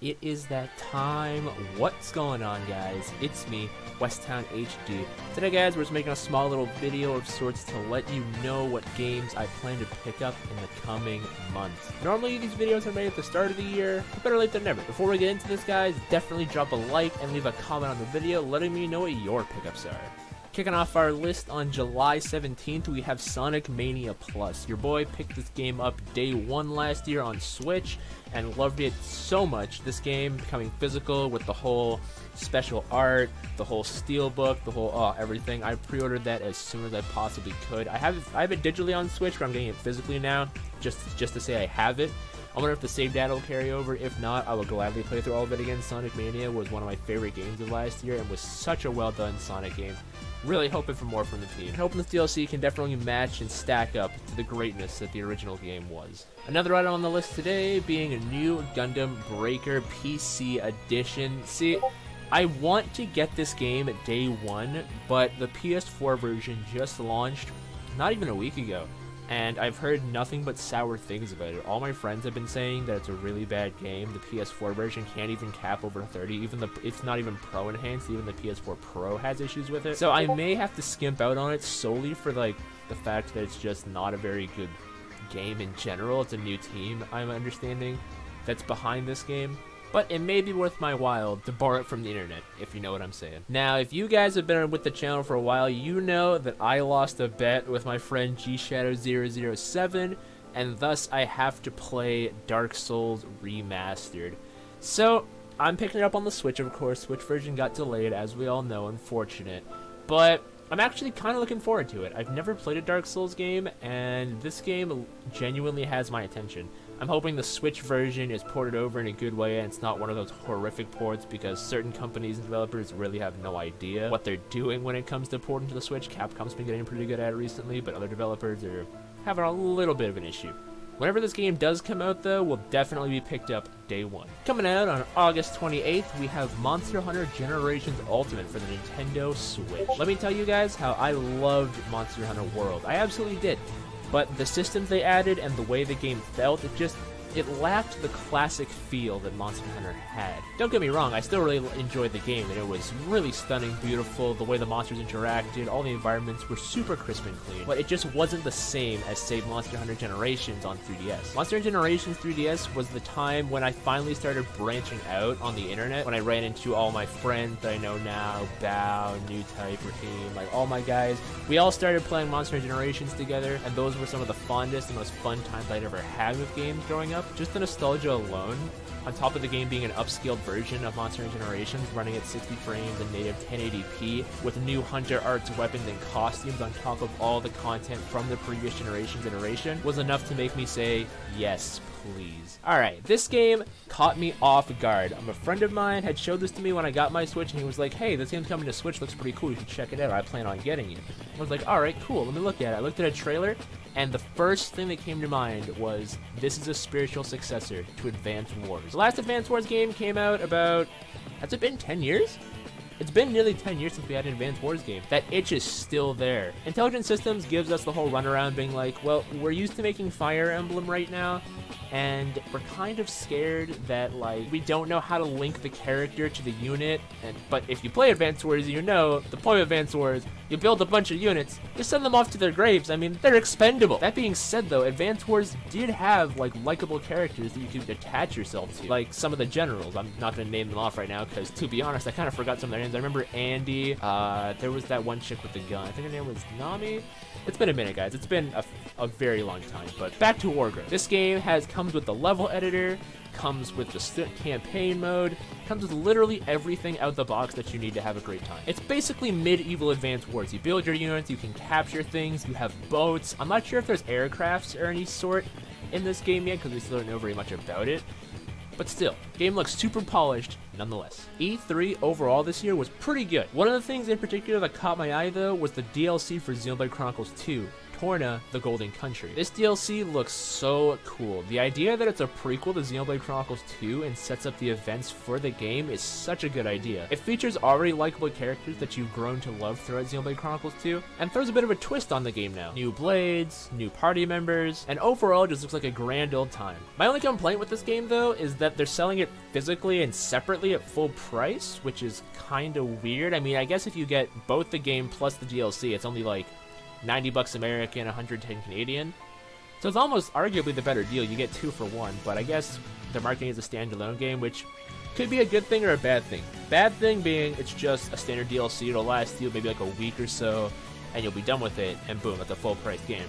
It is that time. What's going on, guys? It's me, WestTownHD. Today, guys, we're just making a small little video of sorts to let you know what games I plan to pick up in the coming months. Normally, these videos are made at the start of the year, but better late than never. Before we get into this, guys, definitely drop a like and leave a comment on the video letting me know what your pickups are. Kicking off our list on July 17th, we have Sonic Mania Plus. Your boy picked this game up day one last year on Switch and loved it so much. This game becoming physical with the whole special art, the whole steelbook, the whole everything. I pre-ordered that as soon as I possibly could. I have it digitally on Switch, but I'm getting it physically now, just to say I have it. I wonder if the save data will carry over. If not, I will gladly play through all of it again. Sonic Mania was one of my favorite games of last year and was such a well done Sonic game. Really hoping for more from the team. Hoping this DLC can definitely match and stack up to the greatness that the original game was. Another item on the list today being a new Gundam Breaker PC edition. See, I want to get this game at day one, but the PS4 version just launched not even a week ago. And I've heard nothing but sour things about it. All my friends have been saying that it's a really bad game. The PS4 version can't even cap over 30. It's not even Pro enhanced. Even the PS4 Pro has issues with it. So I may have to skimp out on it solely for the fact that it's just not a very good game in general. It's a new team, I'm understanding, that's behind this game. But it may be worth my while to borrow it from the internet, if you know what I'm saying. Now, if you guys have been with the channel for a while, you know that I lost a bet with my friend GShadow007, and thus I have to play Dark Souls Remastered. So, I'm picking it up on the Switch, of course. Switch version got delayed, as we all know, unfortunate. But I'm actually kind of looking forward to it. I've never played a Dark Souls game, and this game genuinely has my attention. I'm hoping the Switch version is ported over in a good way and it's not one of those horrific ports, because certain companies and developers really have no idea what they're doing when it comes to porting to the Switch. Capcom's been getting pretty good at it recently, but other developers are having a little bit of an issue. Whenever this game does come out, though, will definitely be picked up day one. Coming out on August 28th, we have Monster Hunter Generations Ultimate for the Nintendo Switch. Let me tell you guys how I loved Monster Hunter World. I absolutely did. But the systems they added and the way the game felt, it lacked the classic feel that Monster Hunter had. Don't get me wrong, I still really enjoyed the game, and it was really stunning, beautiful, the way the monsters interacted, all the environments were super crisp and clean, but it just wasn't the same as, say, Monster Hunter Generations on 3DS. Monster Hunter Generations 3DS was the time when I finally started branching out on the internet, when I ran into all my friends that I know now, Bao, New Type, Raheem, like all my guys. We all started playing Monster Hunter Generations together, and those were some of the fondest and most fun times I'd ever had with games growing up. Just the nostalgia alone, on top of the game being an upscaled version of Monster Hunter Generations, running at 60 frames and native 1080p, with new Hunter arts, weapons, and costumes on top of all the content from the previous generation's iteration, was enough to make me say, yes, please. Alright, this game caught me off guard. A friend of mine had showed this to me when I got my Switch, and he was like, hey, this game's coming to Switch, looks pretty cool, you should check it out, I plan on getting it. I was like, alright, cool, let me look at it. I looked at a trailer, and the first thing that came to mind was, this is a spiritual successor to Advance Wars. The last Advance Wars game came out about, has it been 10 years? It's been nearly 10 years since we had an Advance Wars game. That itch is still there. Intelligent Systems gives us the whole runaround being like, well, we're used to making Fire Emblem right now, and we're kind of scared that, like, we don't know how to link the character to the unit, but if you play Advance Wars, you know, the point of Advance Wars, you build a bunch of units, you send them off to their graves. I mean, they're expendable. That being said, though, Advance Wars did have, like, likable characters that you could attach yourself to, like some of the generals. I'm not going to name them off right now, because, to be honest, I kind of forgot some of their names. I remember Andy, there was that one chick with the gun, I think her name was Nami? It's been a minute, guys. It's been a very long time, but back to Wargroove. This game comes with the level editor, comes with the campaign mode, comes with literally everything out the box that you need to have a great time. It's basically medieval Advance Wars. You build your units, you can capture things, you have boats. I'm not sure if there's aircrafts or any sort in this game yet, because we still don't know very much about it. But still, game looks super polished nonetheless. E3 overall this year was pretty good. One of the things in particular that caught my eye, though, was the DLC for Xenoblade Chronicles 2, Torna, the Golden Country. This DLC looks so cool. The idea that it's a prequel to Xenoblade Chronicles 2 and sets up the events for the game is such a good idea. It features already likable characters that you've grown to love throughout Xenoblade Chronicles 2, and throws a bit of a twist on the game now. New blades, new party members, and overall it just looks like a grand old time. My only complaint with this game though is that they're selling it physically and separately at full price, which is kinda weird. I mean, I guess if you get both the game plus the DLC, it's only like 90 bucks American, 110 Canadian. So it's almost arguably the better deal. You get 2 for 1, but I guess they're marketing it as a standalone game, which could be a good thing or a bad thing. Bad thing being it's just a standard DLC. It'll last you maybe like a week or so, and you'll be done with it, and boom, it's a full price game.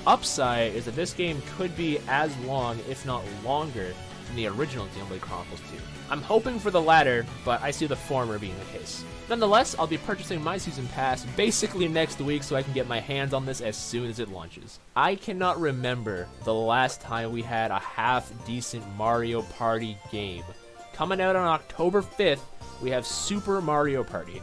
Upside is that this game could be as long, if not longer, than the original Xenoblade Chronicles 2. I'm hoping for the latter, but I see the former being the case. Nonetheless, I'll be purchasing my Season Pass basically next week so I can get my hands on this as soon as it launches. I cannot remember the last time we had a half-decent Mario Party game. Coming out on October 5th, we have Super Mario Party.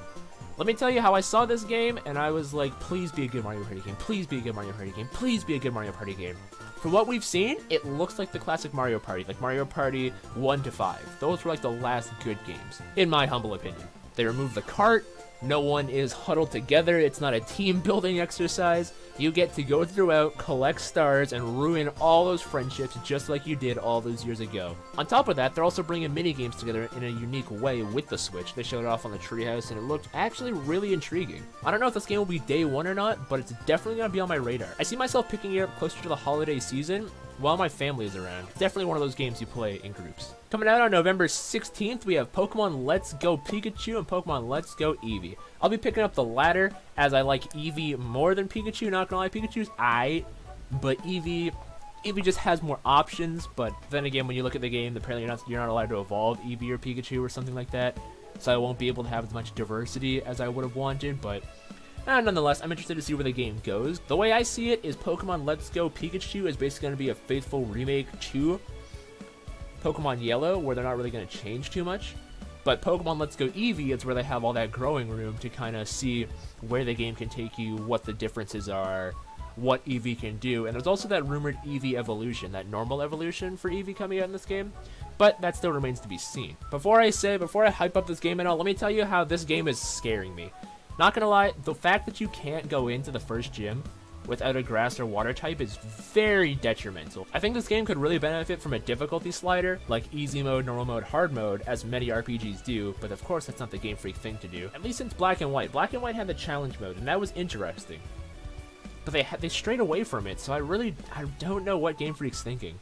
Let me tell you how I saw this game, and I was like, please be a good Mario Party game, please be a good Mario Party game, please be a good Mario Party game. From what we've seen, it looks like the classic Mario Party, like Mario Party 1 to 5. Those were like the last good games, in my humble opinion. They removed the cart, no one is huddled together, it's not a team building exercise. You get to go throughout, collect stars, and ruin all those friendships just like you did all those years ago. On top of that, they're also bringing mini games together in a unique way with the Switch. They showed it off on the Treehouse, and it looked actually really intriguing. I don't know if this game will be day one or not, but it's definitely going to be on my radar. I see myself picking it up closer to the holiday season while my family is around. It's definitely one of those games you play in groups. Coming out on November 16th, we have Pokemon Let's Go Pikachu and Pokemon Let's Go Eevee. I'll be picking up the latter, as I like Eevee more than Pikachu. Not gonna lie, Pikachu's aight, but Eevee just has more options. But then again, when you look at the game, apparently you're not allowed to evolve Eevee or Pikachu or something like that. So I won't be able to have as much diversity as I would have wanted, but nonetheless, I'm interested to see where the game goes. The way I see it is Pokemon Let's Go Pikachu is basically going to be a faithful remake to Pokemon Yellow, where they're not really going to change too much. But Pokemon Let's Go Eevee is where they have all that growing room to kind of see where the game can take you, what the differences are, what Eevee can do. And there's also that rumored Eevee evolution, that normal evolution for Eevee coming out in this game. But that still remains to be seen. Before I hype up this game at all, let me tell you how this game is scaring me. Not gonna lie, the fact that you can't go into the first gym without a grass or water type is very detrimental. I think this game could really benefit from a difficulty slider, like easy mode, normal mode, hard mode, as many RPGs do, but of course that's not the Game Freak thing to do. At least since Black and White. Black and White had the challenge mode, and that was interesting. But they strayed away from it, so I don't know what Game Freak's thinking.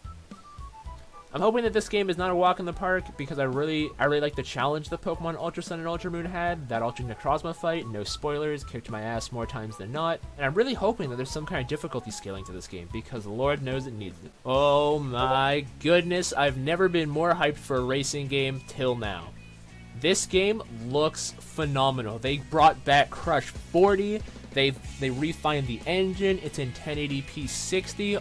I'm hoping that this game is not a walk in the park, because I really like the challenge that Pokemon Ultra Sun and Ultra Moon had. That Ultra Necrozma fight, no spoilers, kicked my ass more times than not. And I'm really hoping that there's some kind of difficulty scaling to this game, because Lord knows it needs it. Oh my goodness, I've never been more hyped for a racing game till now. This game looks phenomenal. They brought back Crush 40, they refined the engine, it's in 1080p 60.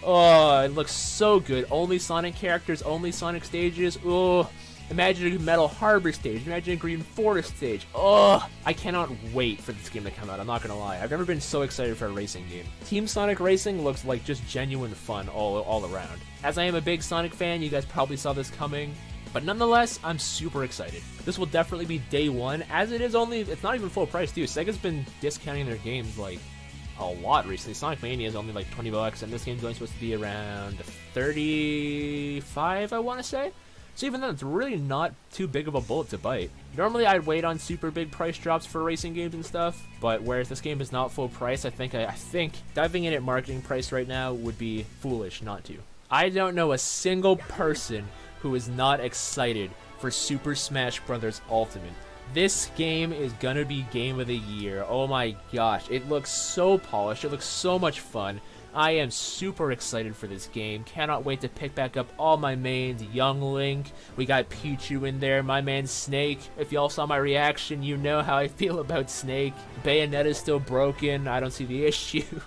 Oh, it looks so good. Only Sonic characters, only Sonic stages. Oh, imagine a Metal Harbor stage. Imagine a Green Forest stage. Oh, I cannot wait for this game to come out. I'm not going to lie. I've never been so excited for a racing game. Team Sonic Racing looks like just genuine fun all around. As I am a big Sonic fan, you guys probably saw this coming. But nonetheless, I'm super excited. This will definitely be day one, as it's not even full price too. Sega's been discounting their games like a lot recently. Sonic Mania is only like 20 bucks, and this game's only supposed to be around 35, I want to say. So even then, it's really not too big of a bullet to bite. Normally, I'd wait on super big price drops for racing games and stuff, but whereas this game is not full price, I think diving in at marketing price right now would be foolish not to. I don't know a single person who is not excited for Super Smash Bros. Ultimate. This game is gonna be Game of the Year. Oh my gosh, it looks so polished, it looks so much fun. I am super excited for this game. Cannot wait to pick back up all my mains. Young Link, we got Pichu in there, my man Snake. If y'all saw my reaction, you know how I feel about Snake. Bayonetta's still broken, I don't see the issue.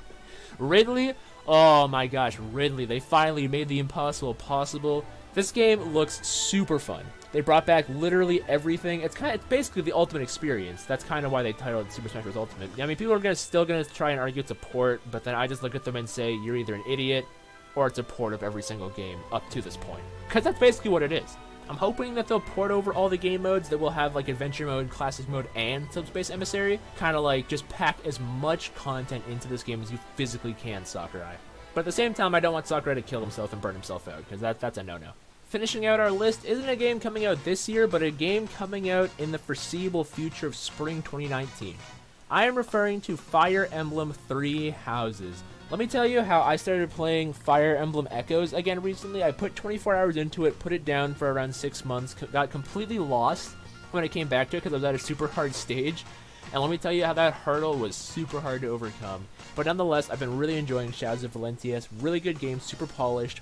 Ridley, oh my gosh, Ridley, they finally made the impossible possible. This game looks super fun. They brought back literally everything. It's basically the ultimate experience. That's kind of why they titled it Super Smash Bros. Ultimate. I mean, people are still gonna try and argue it's a port, but then I just look at them and say you're either an idiot or it's a port of every single game up to this point. Because that's basically what it is. I'm hoping that they'll port over all the game modes, that we'll have like Adventure Mode, Classic Mode, and Subspace Emissary. Kind of like just pack as much content into this game as you physically can, Sakurai. But at the same time, I don't want Sakurai to kill himself and burn himself out, because that's a no-no. Finishing out our list isn't a game coming out this year, but a game coming out in the foreseeable future of spring 2019. I am referring to Fire Emblem Three Houses. Let me tell you how I started playing Fire Emblem Echoes again recently. I put 24 hours into it, put it down for around 6 months, got completely lost when I came back to it because I was at a super hard stage. And let me tell you how that hurdle was super hard to overcome. But nonetheless, I've been really enjoying Shadows of Valentia. It's a really good game, super polished.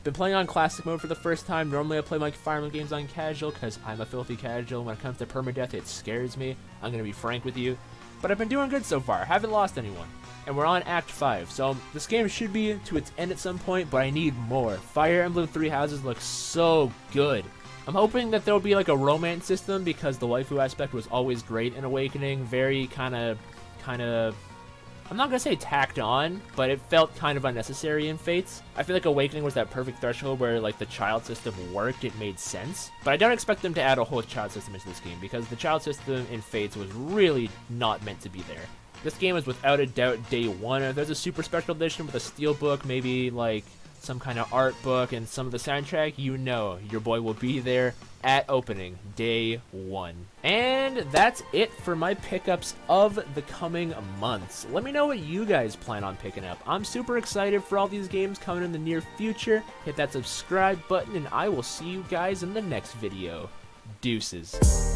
Been playing on Classic Mode for the first time. Normally I play my Fire Emblem games on Casual because I'm a filthy casual. When it comes to permadeath, it scares me. I'm going to be frank with you. But I've been doing good so far. Haven't lost anyone. And we're on Act 5, so this game should be to its end at some point, but I need more. Fire Emblem Three Houses looks so good. I'm hoping that there'll be like a romance system because the waifu aspect was always great in Awakening. Very kind of, I'm not going to say tacked on, but it felt kind of unnecessary in Fates. I feel like Awakening was that perfect threshold where like the child system worked, it made sense. But I don't expect them to add a whole child system into this game because the child system in Fates was really not meant to be there. This game is without a doubt day one. If there's a super special edition with a steelbook, maybe like some kind of art book and some of the soundtrack, you know your boy will be there at opening day one. And that's it for my pickups of the coming months. Let me know what you guys plan on picking up. I'm super excited for all these games coming in the near future. Hit that subscribe button and I will see you guys in the next video. Deuces.